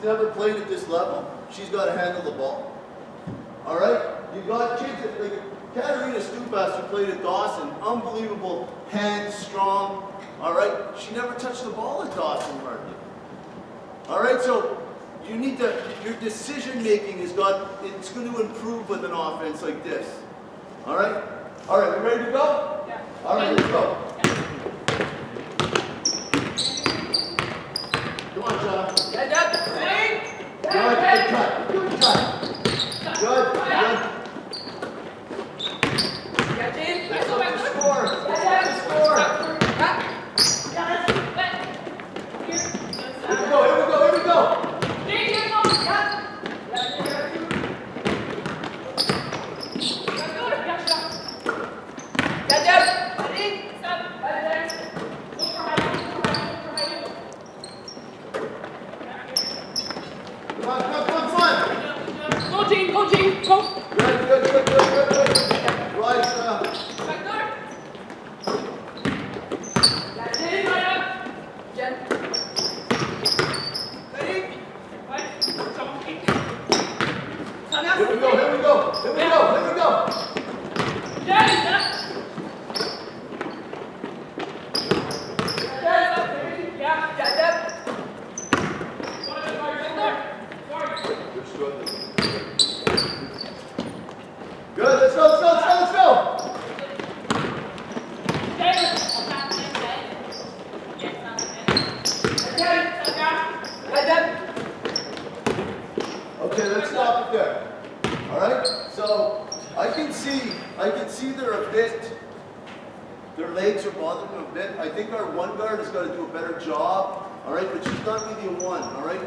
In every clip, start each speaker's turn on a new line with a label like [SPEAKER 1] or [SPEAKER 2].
[SPEAKER 1] never played at this level, she's got to handle the ball. All right? You got kids that, like Katarina Stupas, who played at Dawson, unbelievable, hands, strong. All right? She never touched the ball at Dawson hardly. All right? So you need to, your decision making it's going to improve with an offense like this. All right? All right, we ready to go?
[SPEAKER 2] Yeah.
[SPEAKER 1] All right, let's go. Come on, John.
[SPEAKER 2] Get up.
[SPEAKER 1] Good cut. Good cut. Good. Good.
[SPEAKER 2] Get in.
[SPEAKER 1] Let's go back to score.
[SPEAKER 2] Let's score.
[SPEAKER 1] Here we go. Here we go. Here we go. Okay, let's stop it there. All right? So I can see their legs are bothering them a bit. I think our one guard has got to do a better job. All right, but she's not really a one. All right,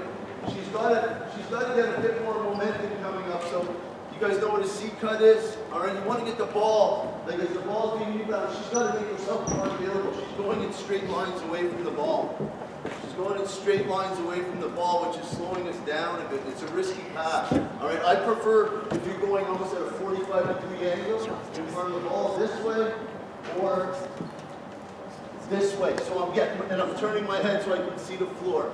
[SPEAKER 1] she's got to get a bit more momentum coming up. So you guys know what a C cut is. All right, you want to get the ball like as the ball's being rebounded. She's got to make herself more available. She's going in straight lines away from the ball. She's going in straight lines away from the ball, which is slowing us down a bit. It's a risky pass. All right, I prefer if you're going almost at a 45-degree angle in front of the ball this way or this way. So I'm turning my head so I can see the floor.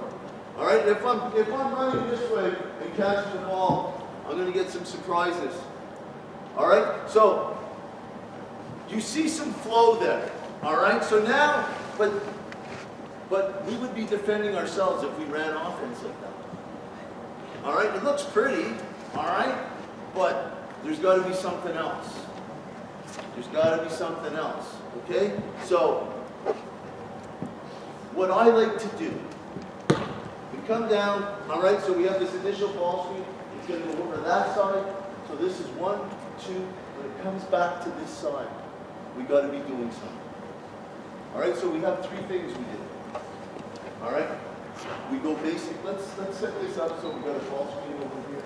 [SPEAKER 1] All right, if I'm running this way and catching the ball, I'm going to get some surprises. All right, so you see some flow there. All right, so now, but we would be defending ourselves if we ran offense like that. All right, it looks pretty, all right, but there's got to be something else. There's got to be something else, okay? So, what I like to do, we come down, all right, so we have this initial ball screen. It's going to go over that side. So this is 1, 2, when it comes back to this side, we got to be doing something. All right, so we have 3 things we did. All right, we go basic. Let's set this up so we got a ball screen over here.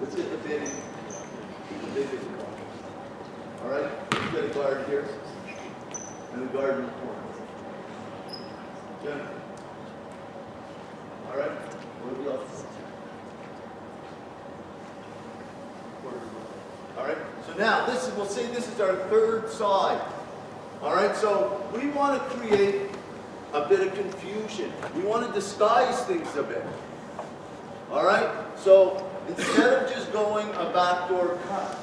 [SPEAKER 1] Let's get the bid in. Keep the bid in. All right, we've got a guard here and a guard in the corner. Good. All right, what do we else? All right, so now we'll say this is our 3rd side. All right, so we want to create a bit of confusion. We want to disguise things a bit. All right, so instead of just going a backdoor cut,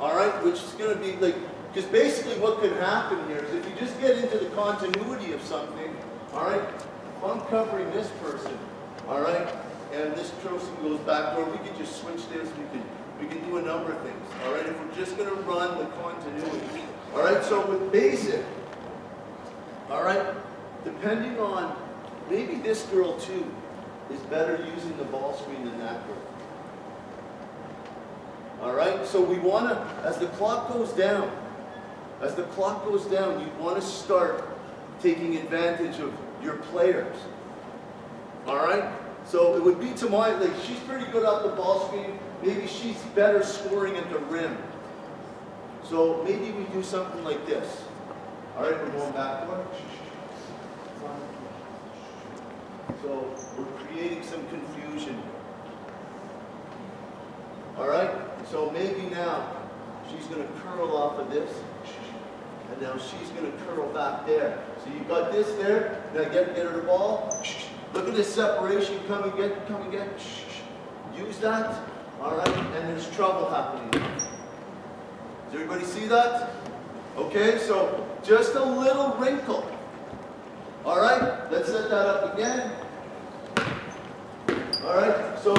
[SPEAKER 1] all right, which is going to be like, because basically what could happen here is if you just get into the continuity of something, all right, if I'm covering this person, all right, and this person goes backdoor, we could just switch this, we can do a number of things, all right, if we're just going to run the continuity. All right, so with basic, all right, depending on, maybe this girl too is better using the ball screen than that girl. All right, so we want to, as the clock goes down, you want to start taking advantage of your players. All right, so it would be to my, like, she's pretty good off the ball screen. Maybe she's better scoring at the rim. So maybe we do something like this. All right, we're going backward. So we're creating some confusion. All right, so maybe now she's going to curl off of this, and now she's going to curl back there. So you've got this there. Now get her the ball. Look at this separation, come and get, shh, shh. Use that, all right, and there's trouble happening. Does everybody see that? Okay, so just a little wrinkle. All right, let's set that up again. All right, so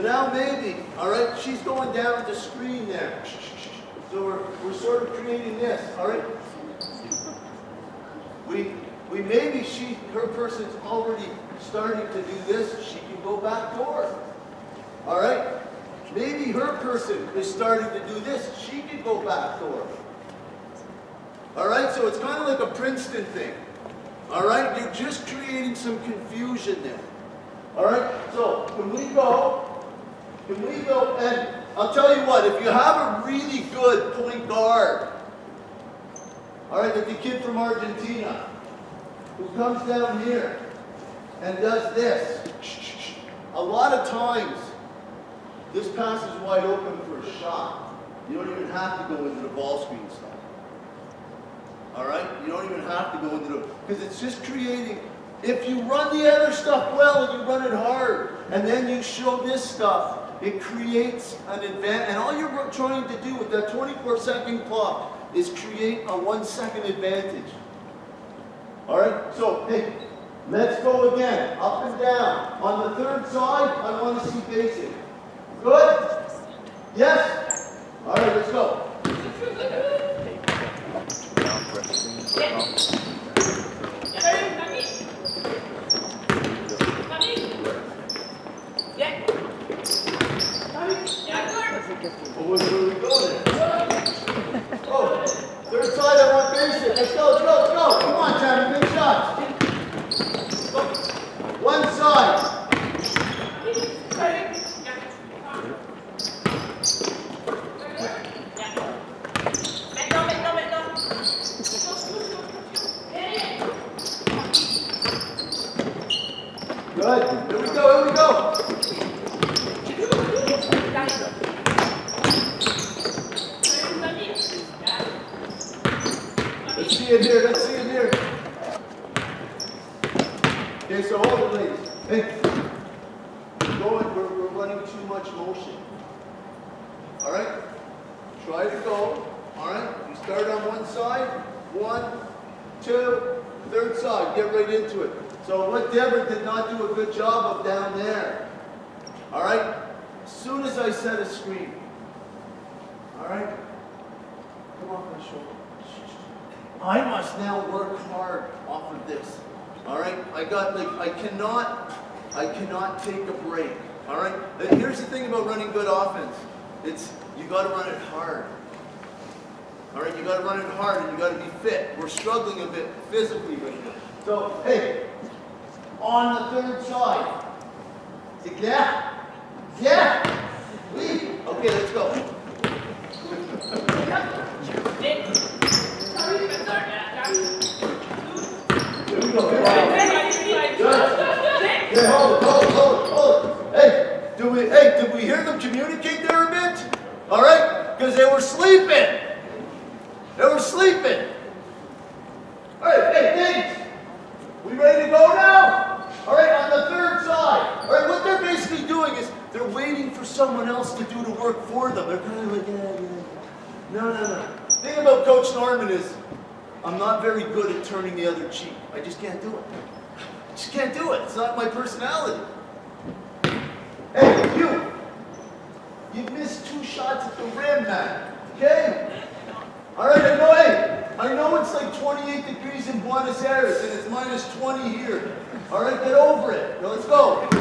[SPEAKER 1] now maybe, all right, she's going down the screen there. So we're sort of creating this, all right? We maybe her person's already starting to do this, she can go back door. All right? Maybe her person is starting to do this, she can go back door. All right, so it's kind of like a Princeton thing. All right, you're just creating some confusion there. All right, so can we go, and I'll tell you what, if you have a really good point guard, all right, like the kid from Argentina, who comes down here and does this, a lot of times, this pass is wide open for a shot. You don't even have to go into the ball screen stuff. All right? You don't even have to go into the, because it's just creating, if you run the other stuff well and you run it hard, and then you show this stuff, it creates an advantage. And all you're trying to do with that 24-second clock is create a 1-second advantage. All right? So, hey, let's go again. Up and down. On the third side, I want to see basic. Good? Yes? All right, let's go. Oh, where we going there? Oh, third side, I want basic. Let's go, let's go, let's go. Come on, Tammy, big shots. Go. One side. Good. Here we go, here we go. Let's see it here, let's see it here. Okay, so hold it, ladies. Hey, we're running too much motion. All right? Try to go. All right? You start on one side. 1, 2, third side. Get right into it. So what Deborah did not do a good job of down there. All right? As soon as I set a screen. All right? Come off my shoulder. I must now work hard off of this. All right? I cannot take a break. All right? And here's the thing about running good offense. It's you got to run it hard. All right? You got to run it hard and you got to be fit. We're struggling a bit physically right now. So, hey, on the third side. Yeah. Yeah. Lead. Okay, let's go. Here we go. Good. Okay, hold. Hey, did we hear them communicate there a bit? All right? Because they were sleeping. All right, hey, thanks. We ready to go now? All right, on the third side. All right, what they're basically doing is they're waiting for someone else to do the work for them. They're kind of like, yeah. No. The thing about Coach Norman is I'm not very good at turning the other cheek. I just can't do it. Just can't do it. It's not my personality. Hey, you've missed 2 shots at the rim, man. Okay? All right, I know it's like 28 degrees in Buenos Aires and it's minus 20 here. All right, get over it. Now, let's go. Okay,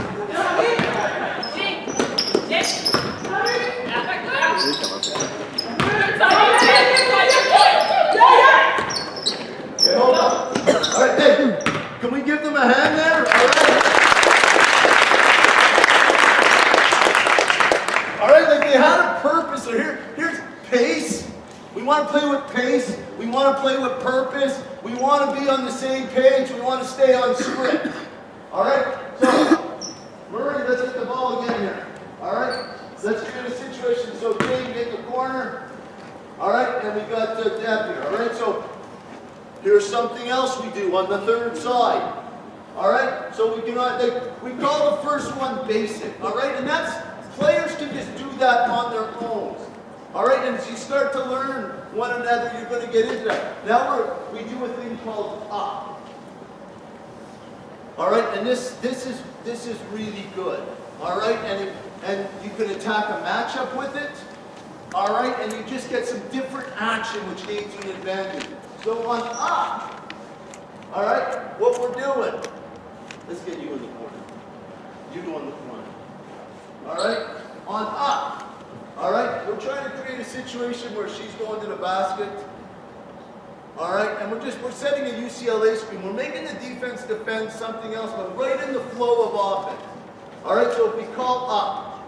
[SPEAKER 1] hold on. All right, hey, can we give them a hand there? All right, like they had a purpose. So here's pace. We want to play with pace. We want to play with purpose. We want to be on the same page. We want to stay on script. All right? So, Murray, let's hit the ball again here. All right? Let's create a situation. So, Jane, get the corner. All right? And we got Deb here. All right? So, here's something else we do on the third side. All right? So we cannot, we call the first one basic, all right? And that's, players can just do that on their own. All right, and as you start to learn one another, you're going to get into that. Now we do a thing called up. All right, and this is really good. All right, and you can attack a matchup with it. All right, and you just get some different action which gains you an advantage. So on up, all right, what we're doing, let's get you in the corner. You go in the corner. All right, on up. All right, we're trying to create a situation where she's going to the basket. All right, and we're setting a UCLA screen. We're making the defense defend something else, but right in the flow of offense. All right, so if we call up,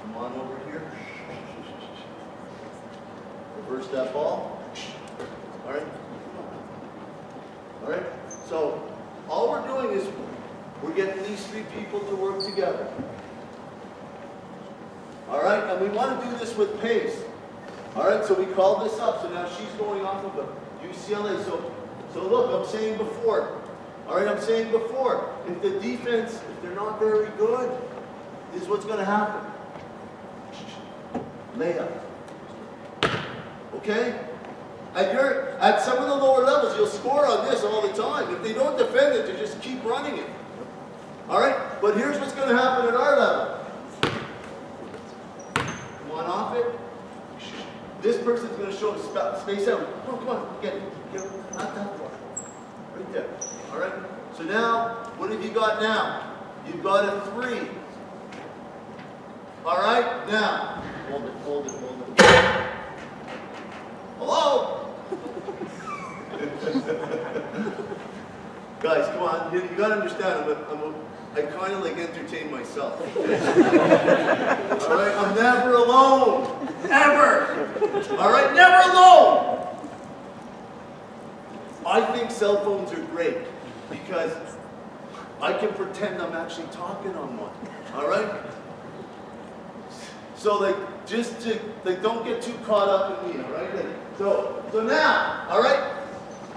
[SPEAKER 1] come on over here. Reverse that ball. All right. All right. So all we're doing is we're getting these three people to work together. All right, and we want to do this with pace. All right, so we call this up. So now she's going off of a UCLA. So look, I'm saying before. All right, I'm saying before. If the defense, if they're not very good, this is what's going to happen. Layup. Okay? At some of the lower levels, you'll score on this all the time. If they don't defend it, they just keep running it. All right, but here's what's going to happen at our level. Off it. This person's going to show space out. Come on, get it. Not that far. Right there. All right. So now, what have you got now? You've got a 3. All right. Now, hold it. Hello. Guys, come on. You got to understand. I kind of like entertain myself. All right, I'm never alone, ever. All right, never alone. I think cell phones are great because I can pretend I'm actually talking on one. All right. So don't get too caught up in me. All right. So now, all right.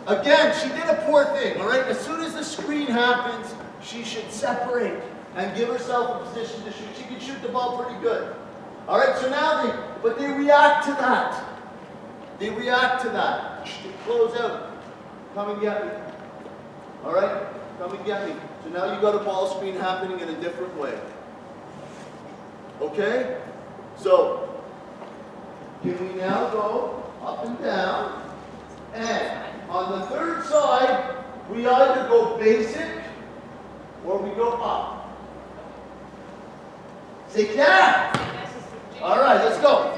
[SPEAKER 1] Again, she did a poor thing. All right. As soon as the screen happens, she should separate and give herself a position to shoot. She can shoot the ball pretty good. All right, so now they react to that. They react to that. They close out. Come and get me. All right, come and get me. So now you've got a ball screen happening in a different way. Okay? So, can we now go up and down? And on the third side, we either go basic or we go up. Say yeah. All right, let's go.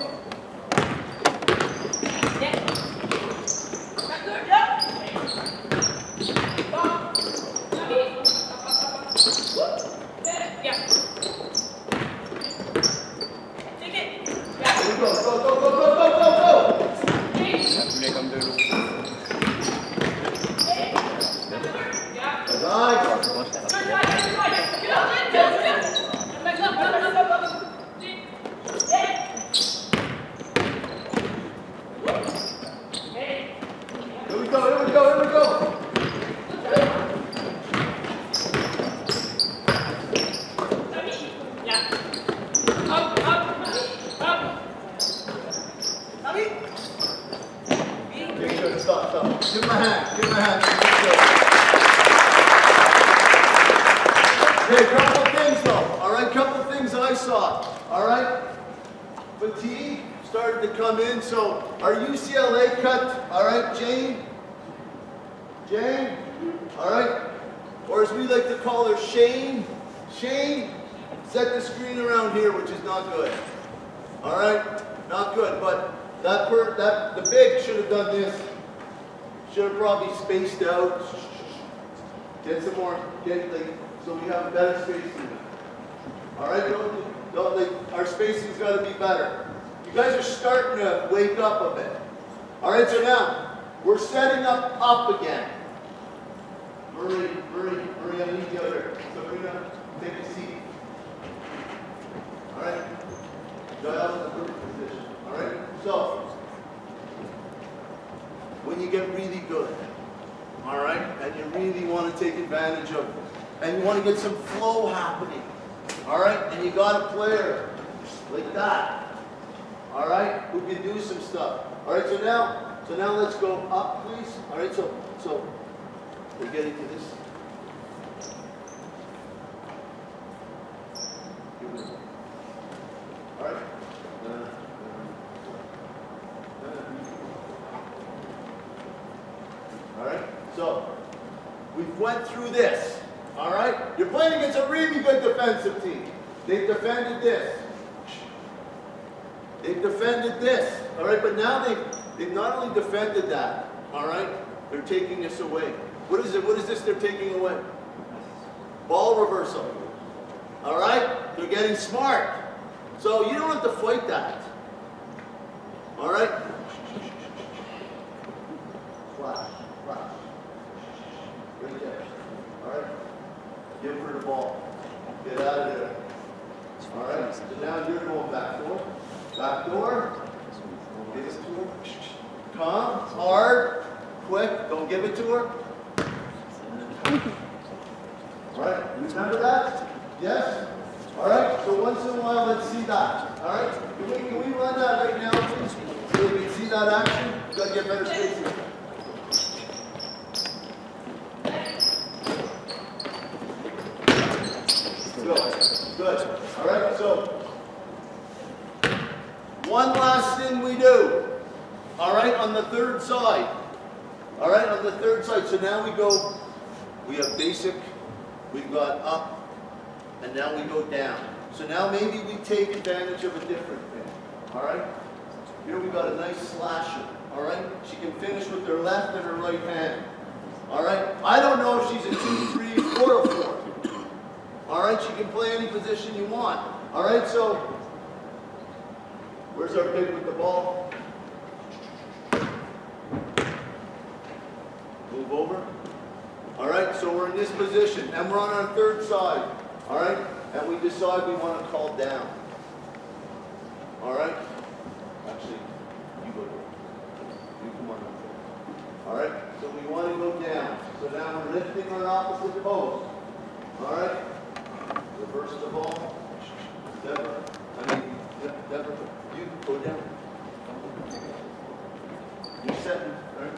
[SPEAKER 1] Give him a hand. Okay, a couple of things though. All right, couple of things I saw. All right, fatigue started to come in. So our UCLA cut. All right, Jane. All right, or as we like to call her, Shane. Set the screen around here, which is not good. All right, not good. But the big should have done this. Should have probably spaced out. Get some more. So we have better spacing. All right, our spacing's got to be better. You guys are starting to wake up a bit. All right, so now we're setting up again. Marie, I need the other. Sabrina, take a seat. All right. That was the perfect position. All right. So when you get really good, all right, and you really want to take advantage of, and you want to get some flow happening. All right, and you got a player like that. All right, who can do some stuff. All right, so now let's go up, please. All right, so we're getting to this. All right. All right, so we went through this. All right, you're playing against a really good defensive team. They've defended this. They've defended this. All right, but now they've not only defended that. All right, they're taking this away. What is it? What is this they're taking away? Ball reversal. All right, they're getting smart. So you don't have to fight that. All right. Flash. Right there. All right. Give her the ball. Get out of there. All right. So now you're going back door. Back door. Give it to her. Calm. Hard. Quick. Don't give it to her. All right. Remember that? Yes? All right. So once in a while, let's see that. All right. Can we run that right now, please? So we can see that action. We've got to get better spacing. Good. All right, so one last thing we do. All right, on the third side. All right, on the third side. So now we have basic, we've got up, and now we go down. So now maybe we take advantage of a different thing. All right, here we got a nice slasher. All right, she can finish with her left and her right hand. All right, I don't know if she's a 2-3 or a 4. All right, she can play any position you want. All right, so where's our kid with the ball? Move over. All right, so we're in this position, and we're on our third side. All right, and we decide we want to call down. All right, actually, you go there. You come on up. All right, so we want to go down. So now we're lifting our opposite post. All right. Reverse the ball. Never. You go down. You're setting. All right.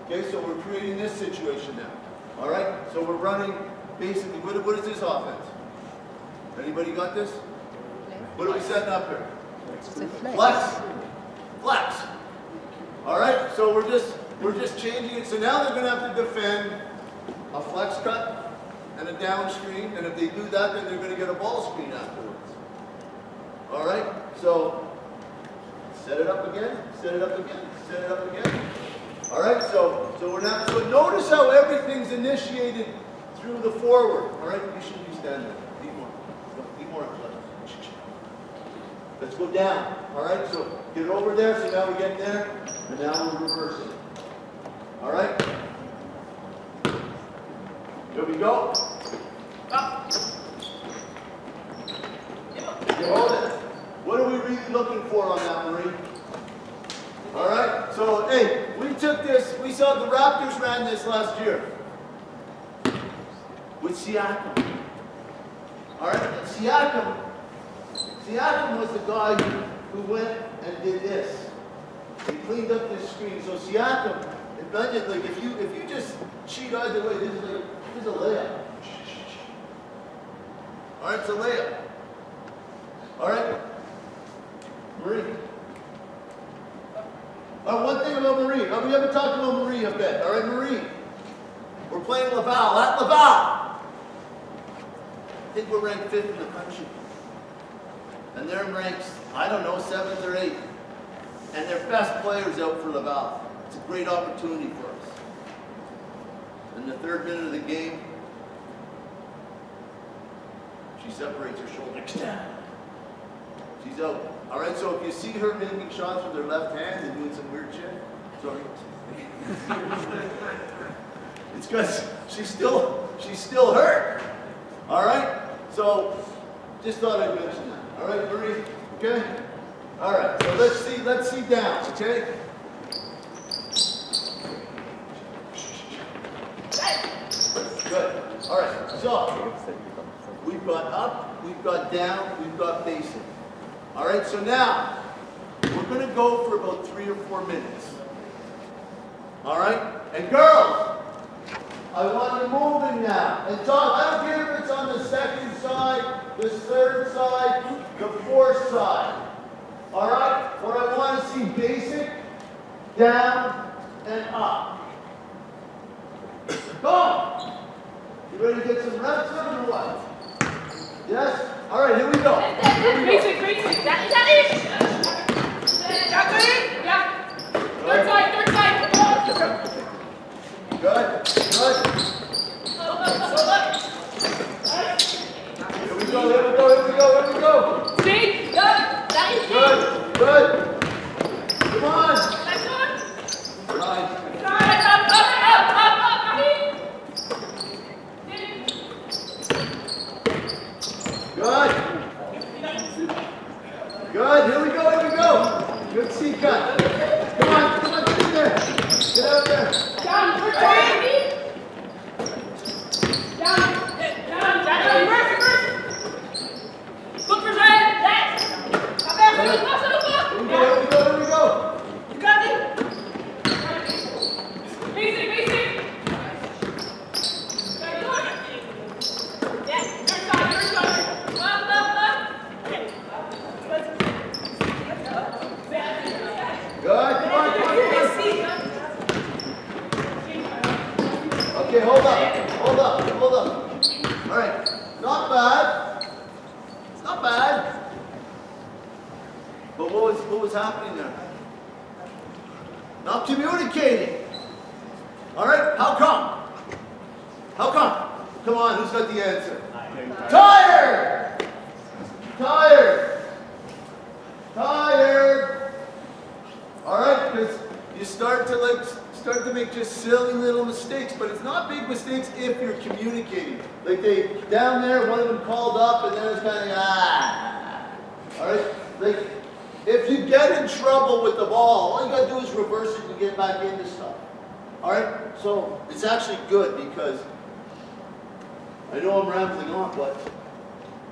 [SPEAKER 1] Okay, so we're creating this situation now. All right. So we're running basically. What is this offense? Anybody got this? What are we setting up here? Flex. Flex. All right. So we're just changing it. So now they're going to have to defend a flex cut and a down screen, and if they do that, then they're going to get a ball screen afterwards. All right, so set it up again, set it up again, set it up again. All right, so we're not. So notice how everything's initiated through the forward. All right, you shouldn't be standing there. Be more. Let's go down. All right, so get over there. So now we get there, and now we're reversing. All right. Here we go. Up. You hold it. What are we really looking for on that, Marie? All right. So, hey, we took this. We saw the Raptors ran this last year with Siakam. All right. And Siakam was the guy who went and did this. He cleaned up this screen. So Siakam, like if you just cheat either way, this is a layup. All right, it's a layup. All right, Marie. One thing about Marie. We haven't talked about Marie a bit. All right, Marie. We're playing Laval. At Laval, I think we're ranked 5th in the country, and they're ranked, I don't know, 7th or 8th, and their best players out for Laval. It's a great opportunity for us. In the 3rd minute of the game, she separates her shoulder. She's out. All right, so if you see her making shots with her left hand and doing some weird shit, sorry. It's because she's still hurt. All right, so just thought I'd mention that. All right, Marie, okay? All right, so let's see down, okay? Good. All right. So, we've got up, we've got down, we've got basic. All right, so now, we're going to go for about 3 or 4 minutes. All right? And girls, I want you moving now. And Tom, I don't care if it's on the second side, the third side, the fourth side. All right? What I want to see, basic, down, and up. Go! You ready to get some reps in or what? Yes? All right, here we go. Here we go.
[SPEAKER 2] Basic. That is. Yeah. Third side.
[SPEAKER 1] Good. Here we go.
[SPEAKER 2] See? That is
[SPEAKER 1] Good. Come on.
[SPEAKER 2] Next one.
[SPEAKER 1] Right. Good. Here we go. Good C cut. Come on, get in there. Get out there.
[SPEAKER 2] Down. Reverse. Look for that.
[SPEAKER 1] Here we go.
[SPEAKER 2] You got it. Basic.
[SPEAKER 1] Good. Come on. Okay, hold up. All right. Not bad. It's not bad. But what was happening there? Not communicating. All right. How come? Come on. Who's got the answer? Tired. All right, because you start to make just silly little mistakes, but it's not big mistakes if you're communicating. Like down there, one of them called up, and then it's kind of All right, like if you get in trouble with the ball, all you gotta do is reverse it and get back into stuff. All right, so it's actually good because I know I'm rambling on, but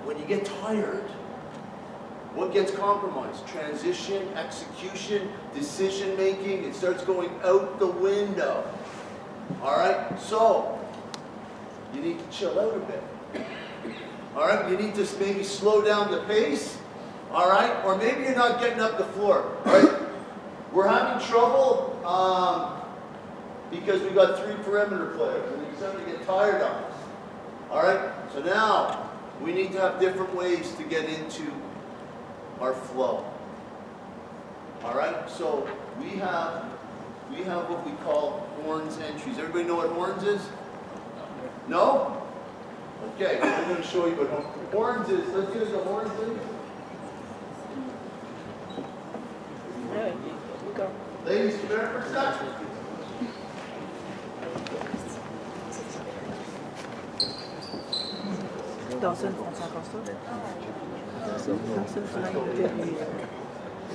[SPEAKER 1] when you get tired, what gets compromised? Transition, execution, decision making. It starts going out the window. All right? So, you need to chill out a bit. All right? You need to maybe slow down the pace. All right? Or maybe you're not getting up the floor. All right? We're having trouble because we got 3 perimeter players and they're starting to get tired on us. All right? So now, we need to have different ways to get into our flow. All right, so we have what we call horns entries. Everybody know what horns is? No? Okay, I'm going to show you what horns is. Let's use the horns in. Ladies, come here for a second.
[SPEAKER 3] Dans ça, on s'en encore ça.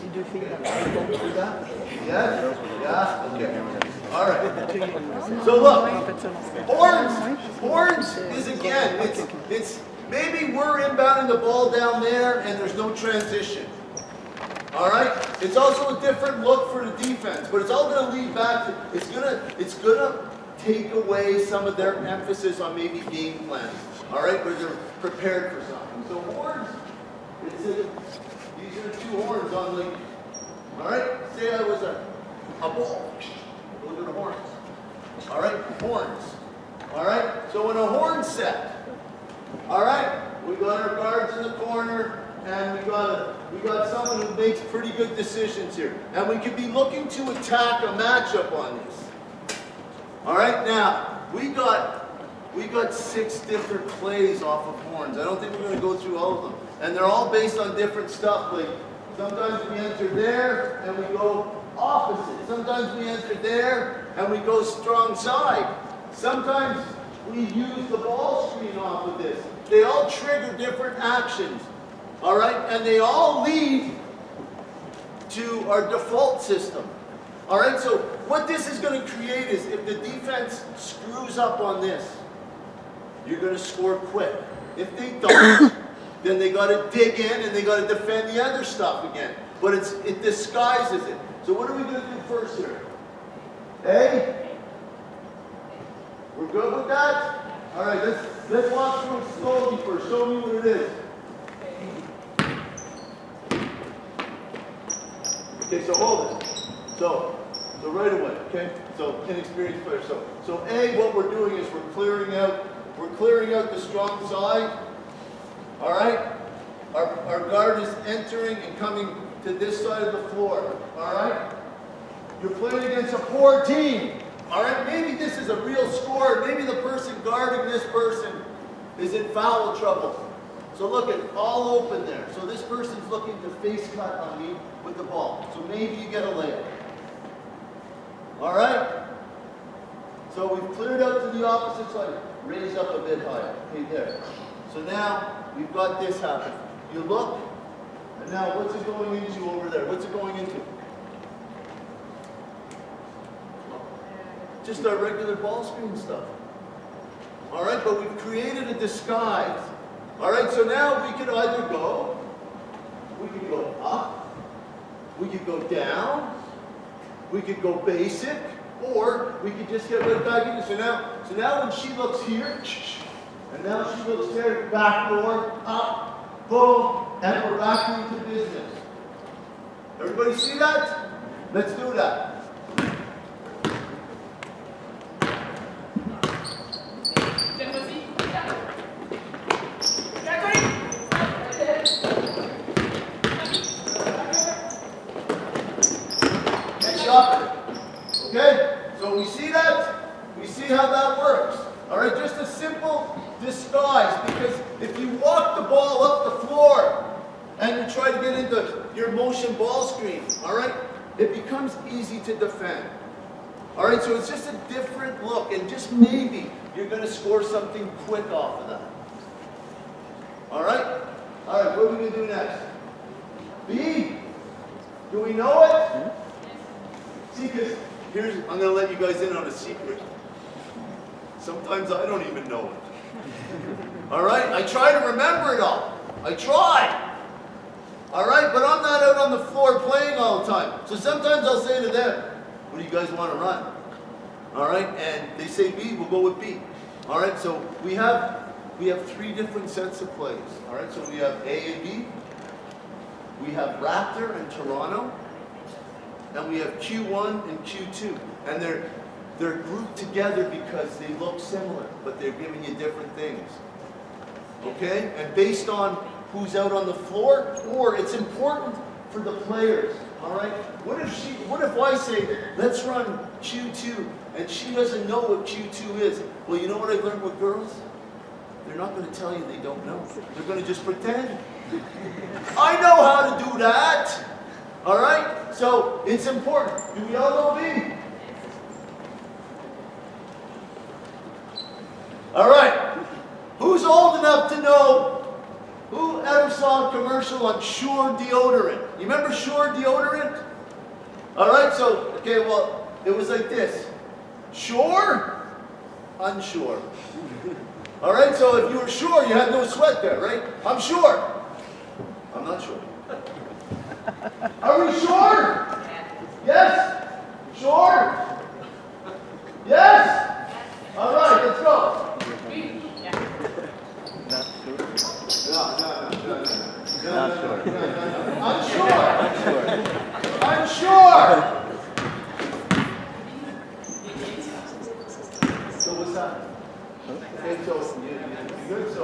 [SPEAKER 3] Les 2 filles là.
[SPEAKER 1] Yeah? Okay. All right. So look, horns is again, it's maybe we're inbounding the ball down there and there's no transition. All right? It's also a different look for the defense, but it's all going to lead back to, it's gonna take away some of their emphasis on maybe game plan. All right? Where they're prepared for something. So horns, these are the 2 horns on the, all right? Say I was a ball. Those are the horns. All right? Horns. All right? So when a horn set, all right? We got our guards in the corner, and we got someone who makes pretty good decisions here. And we could be looking to attack a matchup on this. All right? Now, we got 6 different plays off of horns. I don't think we're going to go through all of them. And they're all based on different stuff. Like sometimes we enter there and we go opposite. Sometimes we enter there and we go strong side. Sometimes we use the ball screen off of this. They all trigger different actions. All right? And they all lead to our default system. All right? So what this is going to create is if the defense screws up on this, you're going to score quick. If they don't, then they got to dig in and they got to defend the other stuff again. But it disguises it. So what are we going to do first here? A? We're good with that? All right, let's walk through it slowly first. Show me what it is. Okay, so hold it. So right away, okay? So inexperienced player. So A, what we're doing is we're clearing out the strong side. All right? Our guard is entering and coming to this side of the floor. All right? You're playing against a poor team. All right? Maybe this is a real score. Maybe the person guarding this person is in foul trouble. So look at all open there. So this person's looking to face cut on me with the ball. So maybe you get a layup. All right? So we've cleared out to the opposite side. Raise up a bit higher. Okay, there. So now we've got this happen. You look, and now what's it going into over there? What's it going into? Just our regular ball screen stuff. All right, but we've created a disguise. All right, so now we could either go, we could go up, we could go down, we could go basic, or we could just get right back into. So now when she looks here, and now she looks there, backboard, up, boom, and we're back into business. Everybody see that? Let's do that. Okay, so we see that? We see how that works. All right, just a simple disguise, because if you walk the ball up the floor and you try to get into your motion ball screen, all right, it becomes easy to defend. All right, so it's just a different look, and just maybe you're going to score something quick off of that. All right? All right, what are we going to do next? B. Do we know it? See, because I'm going to let you guys in on a secret. Sometimes I don't even know it. All right? I try to remember it all. I try. All right? But I'm not out on the floor playing all the time. So sometimes I'll say to them, what do you guys want to run? All right? And they say B, we'll go with B. All right? So we have 3 different sets of plays. All right? So we have A and B. We have Raptor and Toronto. And we have Q1 and Q2. And they're grouped together because they look similar, but they're giving you different things. Okay? And based on who's out on the floor, or it's important for the players. All right? What if I say, let's run Q2, and she doesn't know what Q2 is? Well, you know what I've learned with girls? They're not going to tell you they don't know. They're going to just pretend. I know how to do that. All right? So it's important. Do we all know B? All right. Who's old enough to know? Who ever saw a commercial on Sure deodorant? You remember Sure deodorant? All right. So okay. Well, it was like this. Sure, unsure. All right. So if you were sure, you had no sweat there, right? I'm sure. I'm not sure. Are we sure? Yes? Sure? Yes? All right, let's go.
[SPEAKER 3] Not sure.
[SPEAKER 1] No. Unsure. So what's that? Okay, so you good? So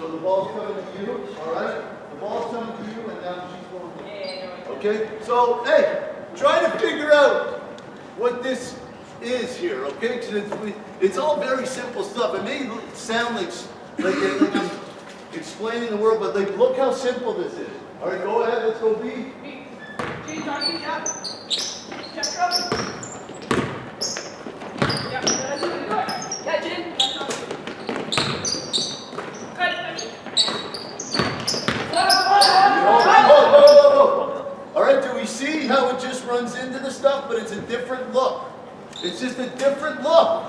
[SPEAKER 1] the ball's coming to you, all right? The ball's coming to you, and now she's going to you. Okay? So, hey, try to figure out what this is here, okay? Because it's all very simple stuff. It may sound like I'm explaining the world, but like, look how simple this is. All right, go ahead. Let's go B.
[SPEAKER 2] G, Johnny, yeah. Check up. Yeah, that's really good. Yeah, Jim. That's not good. Cut it.
[SPEAKER 1] All right, do we see how it just runs into the stuff, but it's a different look? It's just a different look,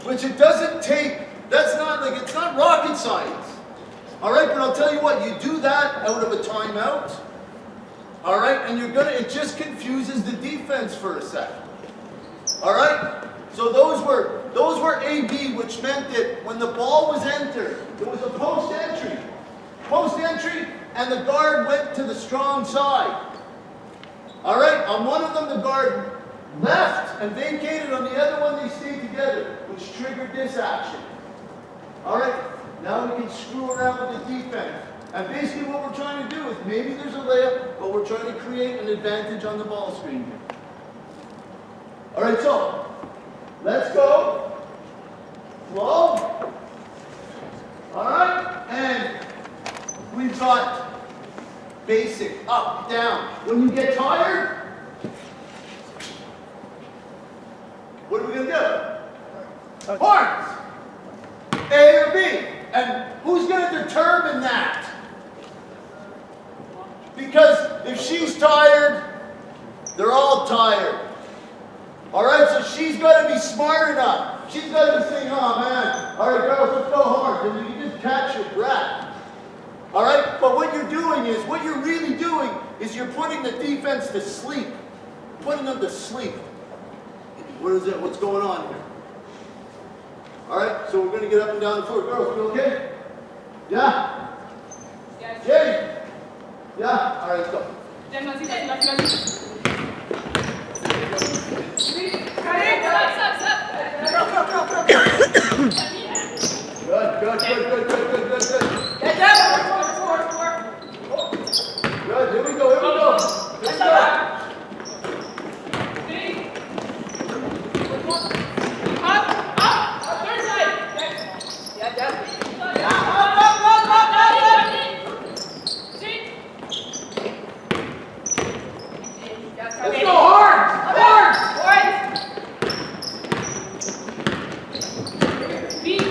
[SPEAKER 1] which it doesn't take That's not like, it's not rocket science. All right, but I'll tell you what, you do that out of a timeout. All right, and it just confuses the defense for a second. All right, so those were AB, which meant that when the ball was entered, it was a post entry, and the guard went to the strong side. All right, on one of them, the guard left and vacated. On the other one, they stayed together, which triggered this action. All right, now we can screw around with the defense. And basically what we're trying to do is, maybe there's a layup, but we're trying to create an advantage on the ball screen here. All right, so let's go. Flow. All right, and we've got basic, up, down. When you get tired, what are we going to do? Horns. A or B. And who's going to determine that? Because if she's tired, they're all tired. All right, so she's got to be smart enough. She's got to be saying, oh man, all right, girls, let's go hard. And you just catch your breath. All right, but what you're really doing is you're putting the defense to sleep. Putting them to sleep. What is it? What's going on here? All right, so we're going to get up and down the floor. Girls, you okay? Yeah?
[SPEAKER 2] Yes.
[SPEAKER 1] Jay? Yeah? All right, let's go.
[SPEAKER 2] Jen, vas-y, vas-y.
[SPEAKER 1] Good.
[SPEAKER 2] Get down. Four.
[SPEAKER 1] Good, here we go. Let's go. Let's go hard!
[SPEAKER 2] Beat.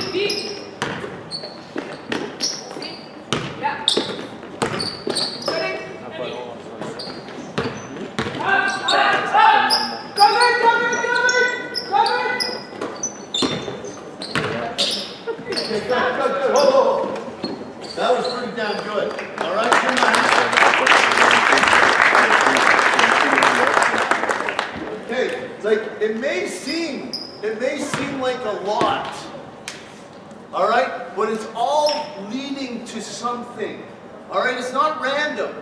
[SPEAKER 2] Yeah. Ready? Come in!
[SPEAKER 1] Okay, good. Whoa. That was pretty damn good. All right, come on. Okay, like it may seem like a lot. All right, but it's all leading to something. All right, it's not random.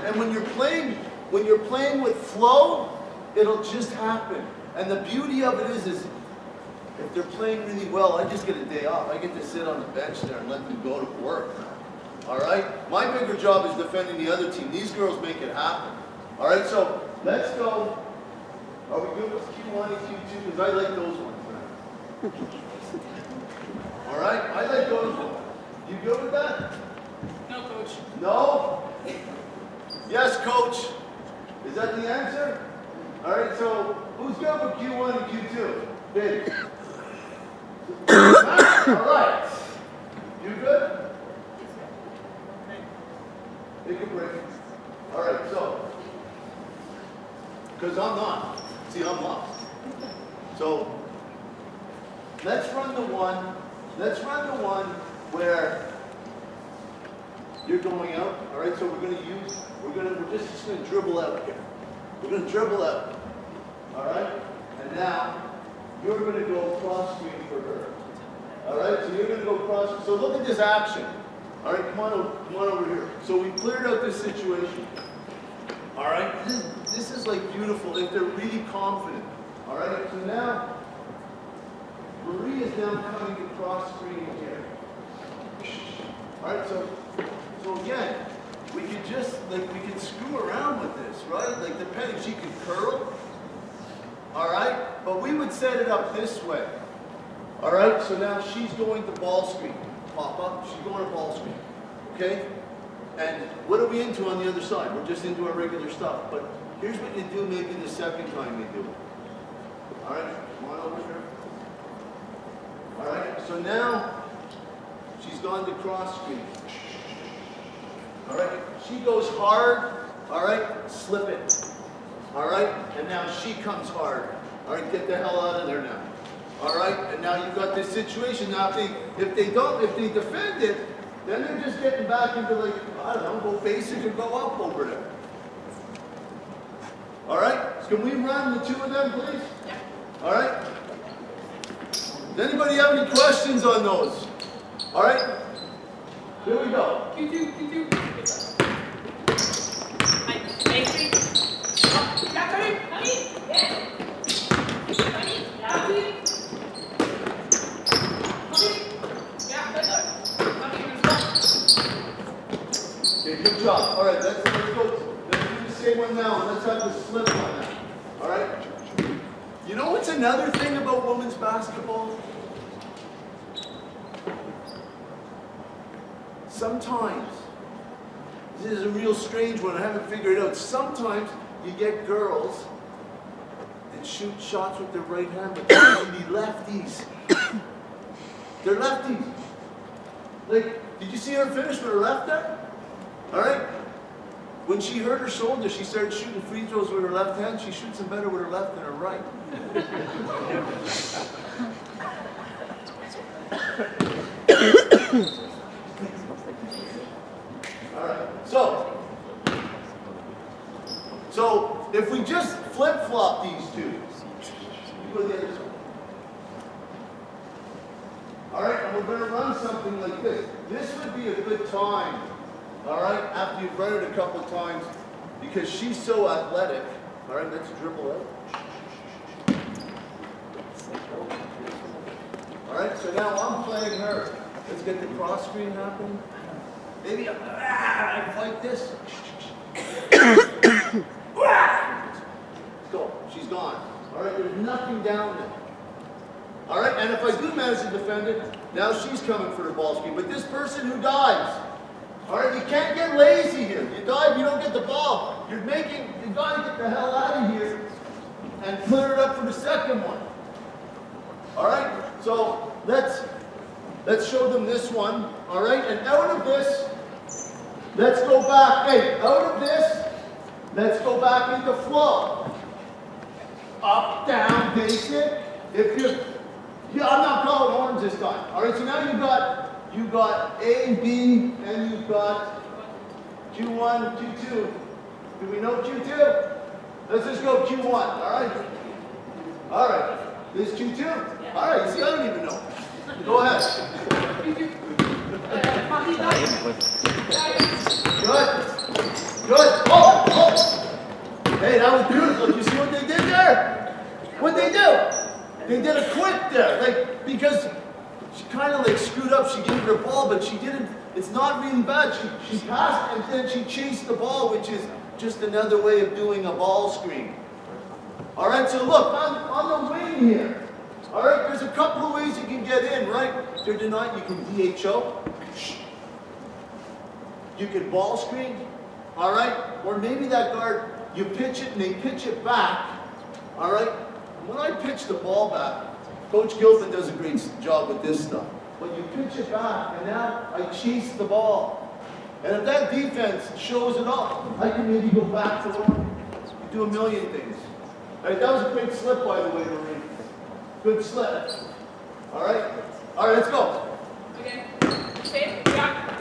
[SPEAKER 1] And when you're playing with flow, it'll just happen. And the beauty of it is if they're playing really well, I just get a day off. I get to sit on the bench there and let them go to work. All right? My bigger job is defending the other team. These girls make it happen. All right, so let's go. Are we good with Q1 and Q2? Because I like those ones. All right? I like those ones. You good with that?
[SPEAKER 2] No, coach.
[SPEAKER 1] No? Yes, coach. Is that the answer? All right, so who's good with Q1 and Q2? Big. All right. You good? Take a break. All right, so, because I'm not. See, I'm lost. So, let's run the one where you're going out. All right, so we're just going to dribble out here. We're going to dribble out. All right, and now you're going to go cross screen for her. All right, so you're going to go cross. So look at this action. All right, come on over here. So we cleared out this situation. All right, this is like beautiful if they're really confident. All right, so now Marie is now coming to cross screen here. All right, so again, we could screw around with this, right? Like depending, she could curl. All right, but we would set it up this way. All right, so now she's going to ball screen. Pop up, she's going to ball screen. Okay? And what are we into on the other side? We're just into our regular stuff. But here's what you do maybe the second time you do it. All right, come on over here. All right, so now she's gone to cross screen. All right, she goes hard. All right, slip it. All right, and now she comes hard. All right, get the hell out of there now. All right, and now you've got this situation. Now, if they defend it, then they're just getting back into like, I don't know, go basic and go up over there. All right, so can we run the two of them, please?
[SPEAKER 2] Yeah.
[SPEAKER 1] All right. Does anybody have any questions on those? All right. Here we go.
[SPEAKER 2] Q2. Make up. Yeah, Tony. Yeah. Tony. Yeah.
[SPEAKER 1] Okay, good job. All right, let's go. Let's do the same one now. Let's have the slip on that. All right. You know what's another thing about women's basketball? Sometimes, this is a real strange one, I haven't figured it out. Sometimes you get girls that shoot shots with their right hand, but they're really lefties. They're lefties. Like, did you see her finish with her left hand? All right? When she hurt her shoulder, she started shooting free throws with her left hand. She shoots them better with her left than her right. All right. So if we just flip-flop these two, you go to the other side. All right, and we're going to run something like this. This would be a good time, all right, after you've run it a couple of times, because she's so athletic. All right, let's dribble out. All right, so now I'm playing her. Let's get the cross screen happening. Maybe I fight this. Let's go. She's gone. All right, there's nothing down there. All right, and if I do manage to defend it, now she's coming for the ball screen. But this person who dives, all right, you can't get lazy here. You dive, you don't get the ball. You got to get the hell out of here and clear it up for the second one. All right, so let's show them this one. All right, and out of this, let's go back. Hey, out of this, let's go back into flow. Up, down, basic. Yeah, I'm not calling horns this time. All right, so now you got A, B, and you've got Q1, Q2. Do we know Q2? Let's just go Q1, all right? All right, this is Q2? All right, see, I don't even know. Go ahead. Good. Oh! Hey, that was beautiful. You see what they did there? What'd they do? They did a quick there, like, because she kind of like screwed up. She gave her a ball, but she didn't. It's not really bad. She passed and then she chased the ball, which is just another way of doing a ball screen. All right, so look, on the wing here. All right, there's a couple of ways you can get in, right? They're denied. You can DHO. You can ball screen. All right, or maybe that guard, you pitch it and they pitch it back. All right. When I pitch the ball back, Coach Gilpin does a great job with this stuff. But you pitch it back, and now I chase the ball. And if that defense shows it off, I can maybe go back to one. You do a million things. All right, that was a great slip, by the way, Marie. Good slip. All right? All right, let's go.
[SPEAKER 2] Okay. Safe. Yeah.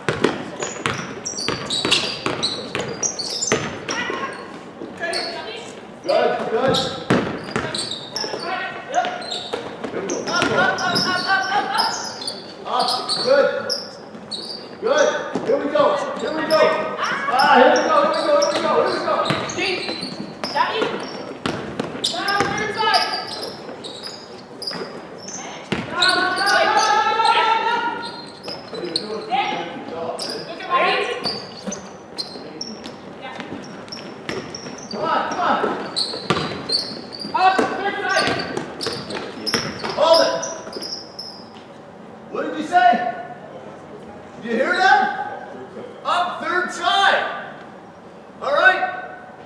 [SPEAKER 1] Good. Good. Here we go. Here we go. Here we go.
[SPEAKER 2] James. Daddy. Down, third side. Down. Look at my hands. Yeah.
[SPEAKER 1] Come on.
[SPEAKER 2] Up, third side.
[SPEAKER 1] Hold it. What did you say? Did you hear that? Up, third side. All right?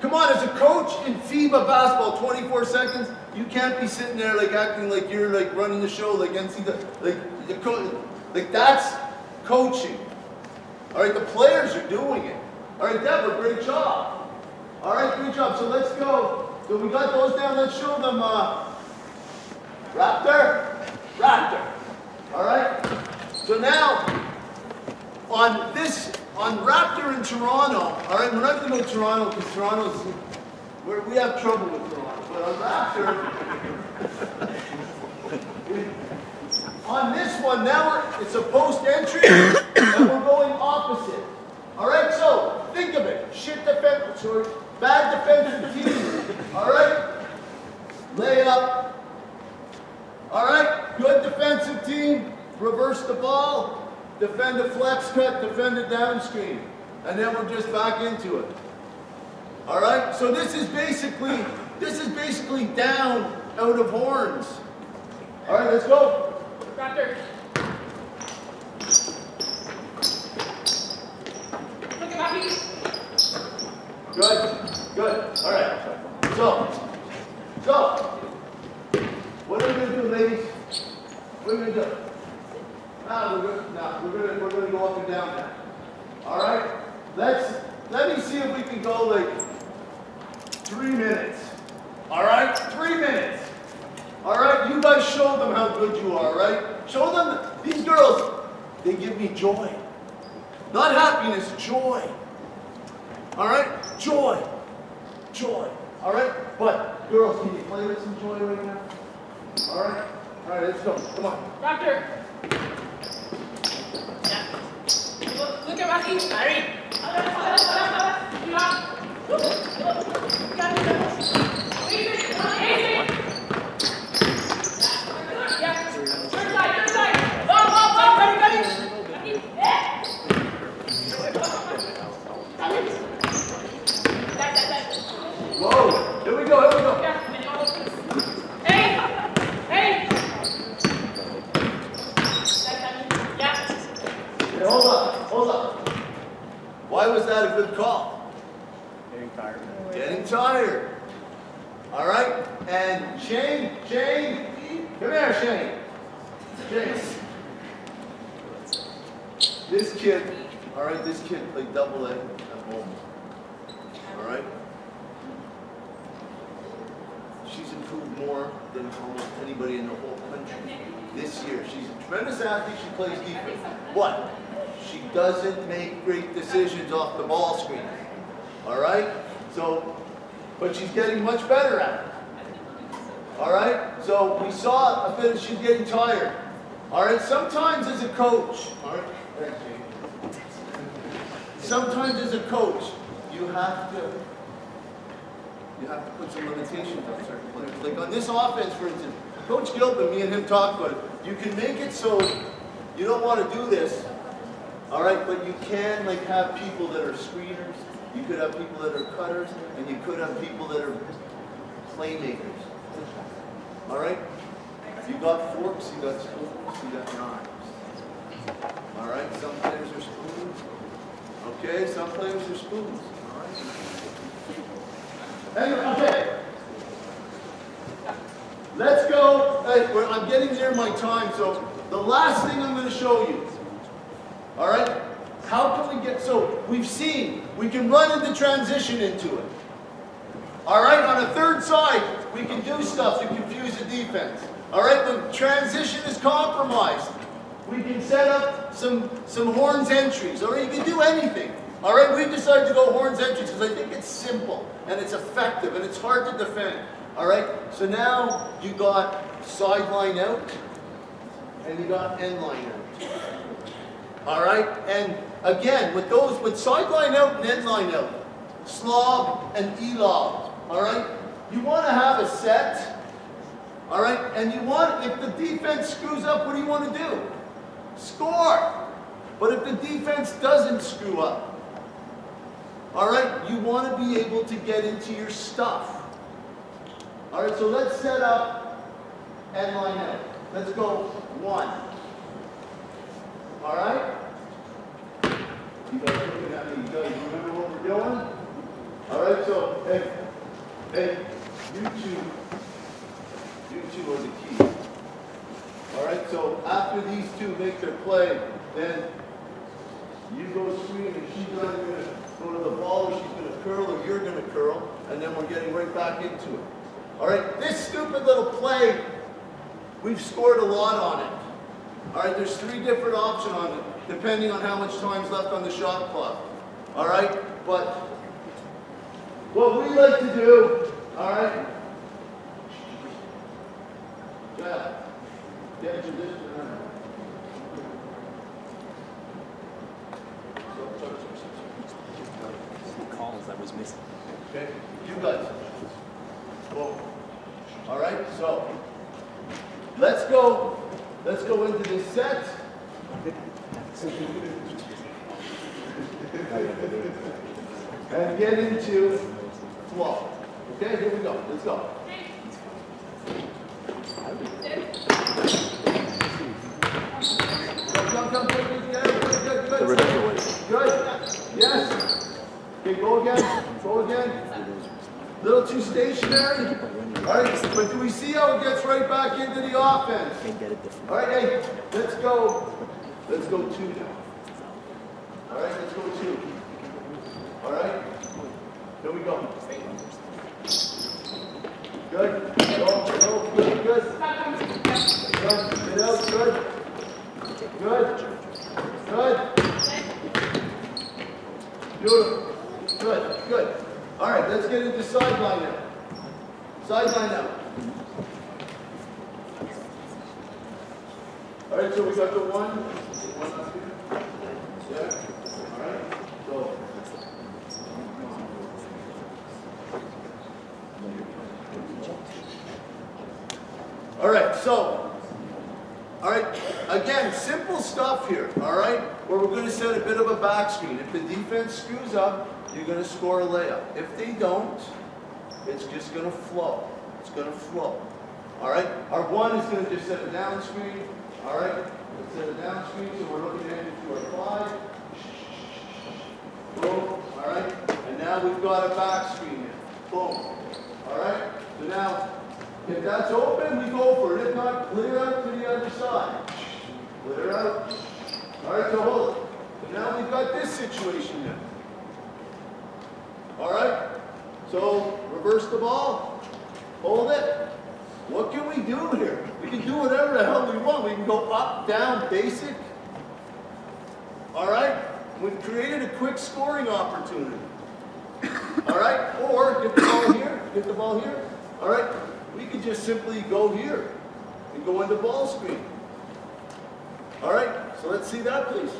[SPEAKER 1] Come on, as a coach in FIBA basketball, 24 seconds, you can't be sitting there like acting like you're like running the show like like that's coaching. All right, the players are doing it. All right, Deborah, great job. All right, great job. So let's go. So we got those down. Let's show them Raptor. Raptor. All right? So now, on Raptor in Toronto, all right, we're not going to go to Toronto because we have trouble with Toronto. But on Raptor, on this one, now it's a post entry, and we're going opposite. All right, so think of it. Bad defensive team. All right, layup. All right, good defensive team. Reverse the ball. Defend a flex cut. Defend a down screen, and then we're just back into it. All right, so this is basically down out of horns. All right, let's go.
[SPEAKER 2] Raptor. Look at my feet.
[SPEAKER 1] Good, good. All right. So, what are we going to do, ladies? What are we going to do? We're going to go up and down now. All right. Let me see if we can go like 3 minutes. All right, 3 minutes. All right, you guys show them how good you are. All right, show them these girls. They give me joy, not happiness, joy. All right, joy. All right, but girls, can you play with some joy right now? All right, let's go. Come on.
[SPEAKER 2] Raptor. Yeah. Look at my feet. Larry.
[SPEAKER 1] Whoa, here we go.
[SPEAKER 2] Hey!
[SPEAKER 1] Hey, hold up. Why was that a good call? Getting tired. All right, and Shane, come here, Shane. This kid played double A at home. All right. She's improved more than almost anybody in the whole country this year. She's a tremendous athlete. She plays defense. What? She doesn't make great decisions off the ball screen. All right? So, but she's getting much better at it. All right? So we saw a bit, she's getting tired. All right? Sometimes as a coach, all right? Thanks, Jane. Sometimes as a coach, you have to put some limitations on certain players. Like on this offense, for instance, Coach Gilpin, me and him talked about it. You can make it so you don't want to do this, all right, but you can like have people that are screeners, you could have people that are cutters, and you could have people that are playmakers. All right? You got forks, you got spoons, you got knives. All right? Some players are spoons. Okay? Some players are spoons. All right? Anyway, okay. Let's go. I'm getting near my time, so the last thing I'm going to show you. All right? How can we get, so we've seen, we can run into transition into it. All right? On a third side, we can do stuff to confuse the defense. All right? When transition is compromised, we can set up some horns entries. All right? You can do anything. All right? We decided to go horns entries because I think it's simple and it's effective and it's hard to defend. All right? So now you got sideline out and you got end line out. All right? And again, with sideline out and end line out, slob and elob, all right? You want to have a set, all right? And you want, if the defense screws up, what do you want to do? Score. But if the defense doesn't screw up, all right, you want to be able to get into your stuff. All right, so let's set up end line out. Let's go 1. All right? You guys looking at me, you guys remember what we're doing? All right, so, hey, you two are the key. All right, so after these two make their play, then you go screen and she's either going to go to the ball or she's going to curl or you're going to curl, and then we're getting right back into it. All right, this stupid little play we've scored a lot on it. All right, there's 3 different options on it, depending on how much time's left on the shot clock. All right, but what we like to do, all right, yeah, get into this.
[SPEAKER 4] Calls that was missing.
[SPEAKER 1] Okay, you guys. Whoa. All right, so let's go into this set. And get into flow. Okay, here we go. Let's go. Come, good. Yes. Okay, go again. Go again. Little too stationary. All right, but do we see how it gets right back into the offense? All right, hey, let's go. Let's go 2 now. All right, let's go 2. All right, here we go. Good. Go. Good. Good. Get out. Good. Good. Beautiful. Good. All right, let's get into sideline now. Sideline now. All right, so we got the 1 up here. Yeah. All right, go. All right, so, all right, again, simple stuff here, all right, where we're going to set a bit of a back screen. If the defense screws up, you're going to score a layup. If they don't, it's just going to flow. It's going to flow. All right, our 1 is going to just set a down screen. All right, let's set a down screen, so we're looking at into our 5. Boom, all right, and now we've got a back screen here. Boom, all right, so now, if that's open, we go for it. If not, clear out to the other side. Clear out. All right, so hold it. So now we've got this situation here. All right, so reverse the ball. Hold it. What can we do here? We can do whatever the hell we want. We can go up, down, basic. All right, we've created a quick scoring opportunity. All right, or get the ball here, get the ball here. All right. We could just simply go here and go into ball screen. All right, so let's see that, please.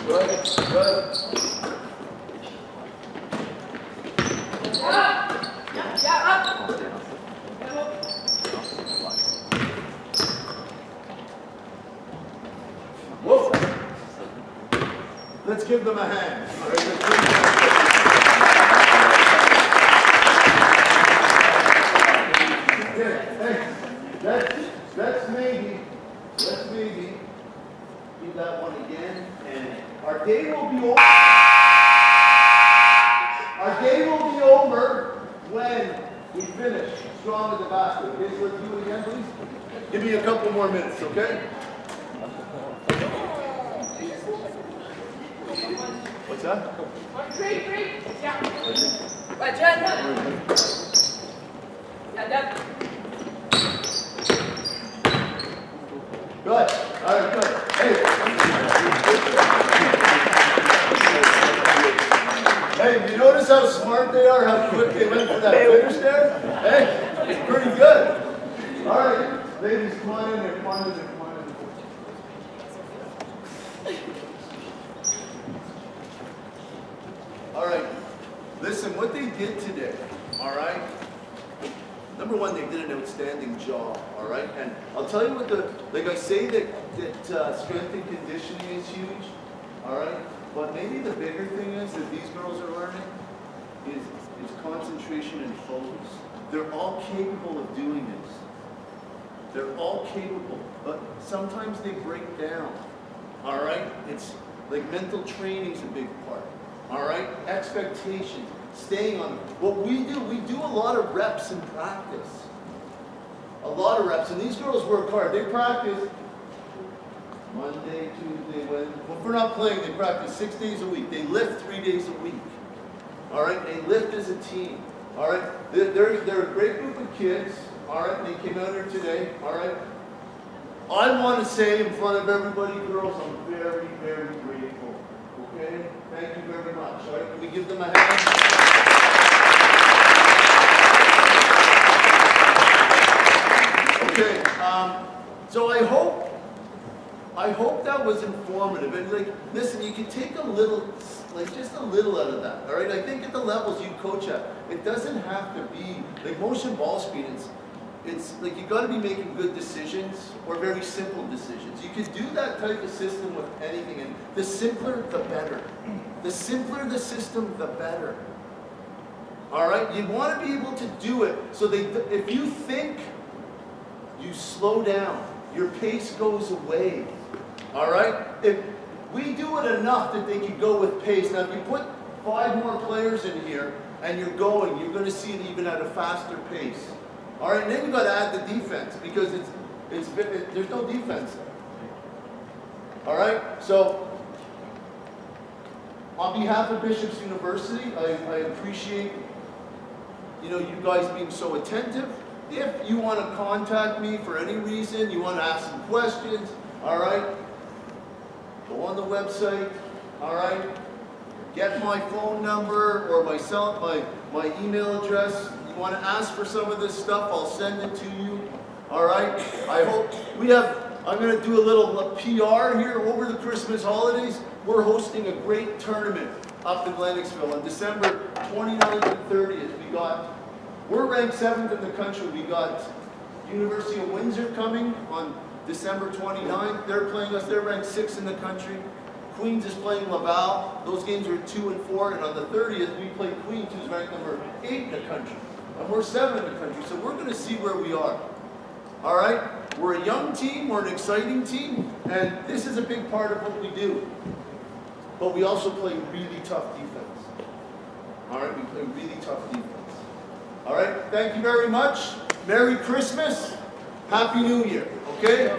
[SPEAKER 1] Good. Whoa. Let's give them a hand. All right, let's give them a hand. Hey, let's maybe do that one again. And our day will be over. Our day will be over when we finish strong at the basket. Okay, so let's do it again, please. Give me a couple more minutes, okay? What's that?
[SPEAKER 2] 3. Yeah. Right, Jen. Yeah, done.
[SPEAKER 1] Good. All right, good. Hey, you notice how smart they are, how quick they went for that finish there? Hey, it's pretty good. All right, ladies, come on in there, come on in there, come on in there. All right, listen, what they did today, all right? Number 1, they did an outstanding job, all right? And I'll tell you what like I say that strength and conditioning is huge, all right? But maybe the bigger thing is that these girls are learning is concentration and focus. They're all capable of doing this. They're all capable, but sometimes they break down, all right? It's like mental training is a big part, all right? Expectations, staying on them. What we do a lot of reps in practice. A lot of reps, and these girls work hard. They practice Monday, Tuesday, Wednesday. Well, if we're not playing, they practice 6 days a week. They lift 3 days a week. All right, they lift as a team. All right, they're a great group of kids. All right, they came out here today. All right. I want to say in front of everybody, girls, I'm very, very grateful. Okay, thank you very much. All right, can we give them a hand? Okay, so I hope that was informative. And like, listen, you can take a little, like just a little out of that. All right, I think at the levels you coach at, it doesn't have to be like motion ball speed. It's like you got to be making good decisions or very simple decisions. You can do that type of system with anything, and the simpler, the better. The simpler the system, the better. All right, you want to be able to do it so that if you think, you slow down. Your pace goes away. All right? If we do it enough that they can go with pace. Now, if you put 5 more players in here and you're going to see it even at a faster pace. All right? And then you've got to add the defense because there's no defense there. All right? So, on behalf of Bishop's University, I appreciate you guys being so attentive. If you want to contact me for any reason, you want to ask some questions, all right, go on the website, all right, get my phone number or my email address. You want to ask for some of this stuff, I'll send it to you, all right. I hope I'm going to do a little PR here over the Christmas holidays. We're hosting a great tournament up in Lennoxville on December 29th and 30th. We're ranked 7th in the country. We got University of Windsor coming on December 29th. They're playing us. They're ranked 6th in the country. Queens is playing Laval. Those games are 2 and 4. And on the 30th, we play Queens, who's ranked number 8 in the country. And we're 7 in the country. So we're going to see where we are. All right? We're a young team. We're an exciting team. And this is a big part of what we do. But we also play really tough defense. All right? We play really tough defense. All right, thank you very much. Merry Christmas. Happy New Year, okay?